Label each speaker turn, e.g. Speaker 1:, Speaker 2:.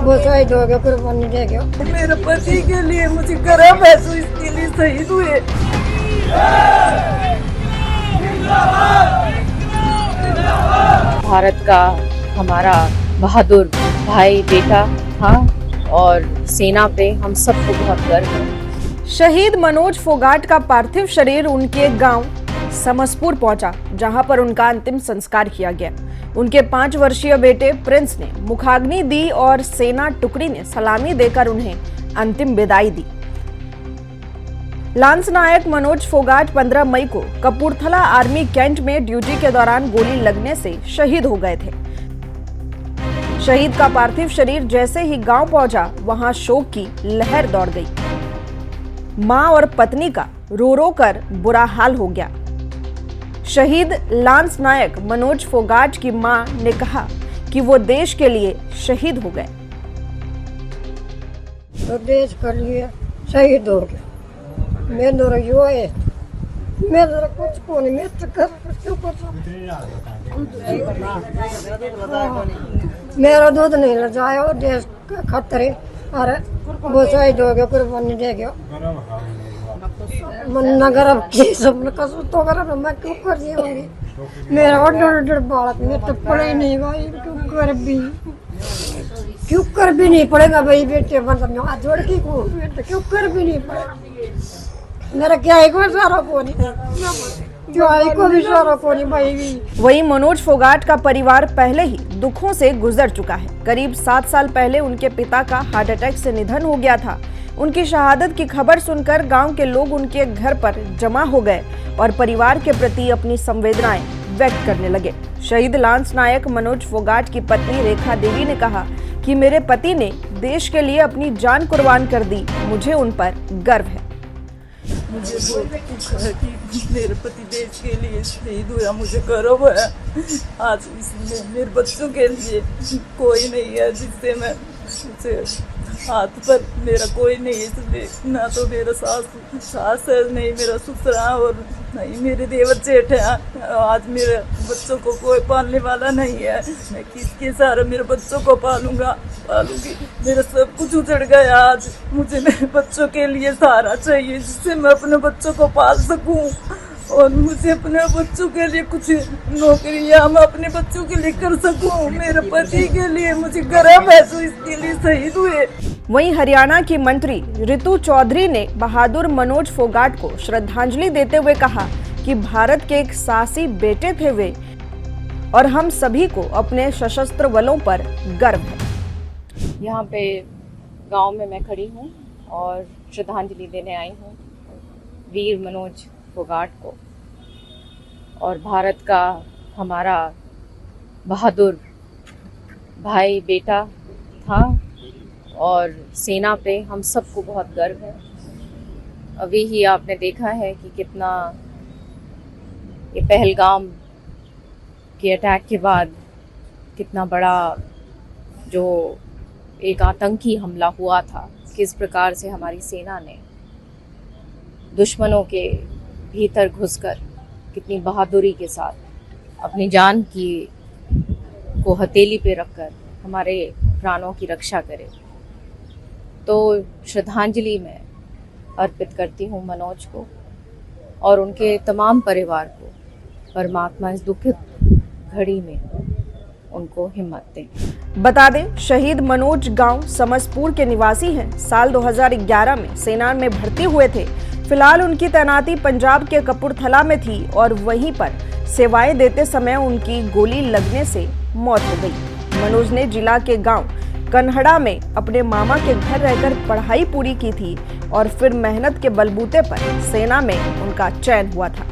Speaker 1: वो शहीद हो गया, कुर्बानी दे गया।
Speaker 2: मेरे पति के लिए मुझे गर्व है, तो इसके लिए शहीद हुए।
Speaker 3: भारत का हमारा बहादुर भाई बेटा था और सेना पे हम सबको बहुत गर्व है।
Speaker 4: शहीद मनोज फोगाट का पार्थिव शरीर उनके गांव समसपुर पहुंचा, जहां पर उनका अंतिम संस्कार किया गया। उनके 5 वर्षीय बेटे प्रिंस ने मुखाग्नि दी और सेना टुकड़ी ने सलामी देकर उन्हें अंतिम विदाई दी। लांस नायक मनोज फोगाट 15 मई को कपूरथला आर्मी कैंट में ड्यूटी के दौरान गोली लगने से शहीद हो गए थे। शहीद का पार्थिव शरीर जैसे ही गांव पहुंचा, वहां शोक की लहर दौड़ गई। मां और पत्नी का रो रो कर बुरा हाल हो गया। शहीद लांस नायक मनोज फोगाट की मां ने कहा कि वो देश के लिए शहीद हो गए।
Speaker 1: तो देश के लिए शहीद हो गया। मैं तो यो है, मैं तो कुछ को नहीं, मैं तो कर क्यों कर मेरा दूध नहीं ले जाए देश का खतरे। अरे वो शहीद हो गया, कुर्बानी दे गया। मन नगर अब की सब कसम तो कर, मैं क्यों कर रही होंगी। मेरा डर बालक में तो पड़े नहीं भाई, क्यों कर भी नहीं पड़ेगा भाई बेटे, मतलब हाथ जोड़ के को बेटे क्यों कर भी नहीं पड़ेगा। मेरा क्या है को सारा को नहीं, जो आई को भी सारा को नहीं भाई।
Speaker 4: वहीं मनोज फोगाट का परिवार पहले ही दुखों से गुजर चुका है। करीब 7 साल पहले उनके पिता का हार्ट अटैक से निधन हो गया था। उनकी शहादत की खबर सुनकर गांव के लोग उनके घर पर जमा हो गए और परिवार के प्रति अपनी संवेदनाएं व्यक्त करने लगे। शहीद लांस नायक मनोज फोगाट की पत्नी रेखा देवी ने कहा कि मेरे पति ने देश के लिए अपनी जान कुर्बान कर दी, मुझे उन पर गर्व है।
Speaker 2: मुझे बहुत दुख है कि मेरे पति देश के लिए शहीद हुआ, मुझे गर्व है। आज इसलिए मेरे बच्चों के लिए कोई नहीं है जिससे मैं उसे हाथ पर मेरा कोई नहीं है इसलिए, ना तो मेरा सास है, नहीं मेरा ससुरा और नहीं मेरे देवर जेठ है। आज मेरे बच्चों को कोई पालने वाला नहीं है, मैं किसके सहारे मेरे बच्चों को पालूंगी। मेरा सब कुछ उजड़ गया। आज मुझे मेरे बच्चों के लिए सहारा चाहिए जिससे मैं अपने बच्चों को पाल सकूं और मुझे अपने बच्चों के लिए कुछ नौकरियां मैं अपने बच्चों के लिए कर सकूं। मेरे पति के लिए मुझे गर्व है, तो इसके लिए शहीद हुए।
Speaker 4: वहीं हरियाणा की मंत्री रितु चौधरी ने बहादुर मनोज फोगाट को श्रद्धांजलि देते हुए कहा कि भारत के एक साहसी बेटे थे वे और हम सभी को अपने सशस्त्र बलों पर गर्व है।
Speaker 3: यहाँ पे गांव में मैं खड़ी हूँ और श्रद्धांजलि देने आई हूँ वीर मनोज फोगाट को। और भारत का हमारा बहादुर भाई बेटा था और सेना पे हम सबको बहुत गर्व है। अभी ही आपने देखा है कि कितना ये पहलगाम के अटैक के बाद कितना बड़ा जो एक आतंकी हमला हुआ था, किस प्रकार से हमारी सेना ने दुश्मनों के भीतर घुसकर कितनी बहादुरी के साथ अपनी जान को हथेली पे रखकर हमारे प्राणों की रक्षा करे। तो श्रद्धांजलि मैं अर्पित करती हूँ मनोज को और उनके तमाम परिवार को। परमात्मा इस दुखद घड़ी में उनको हिम्मत दें।
Speaker 4: बता दें, शहीद मनोज गांव समसपुर के निवासी हैं। साल 2011 में सेना में भर्ती हुए थे। फिलहाल उनकी तैनाती पंजाब के कपूरथला में थी और वहीं पर सेवाएं देते समय उनकी गोली लगने से मौत हो गई। मनोज ने जिला के गांव कन्हड़ा में अपने मामा के घर रहकर पढ़ाई पूरी की थी और फिर मेहनत के बलबूते पर सेना में उनका चयन हुआ था।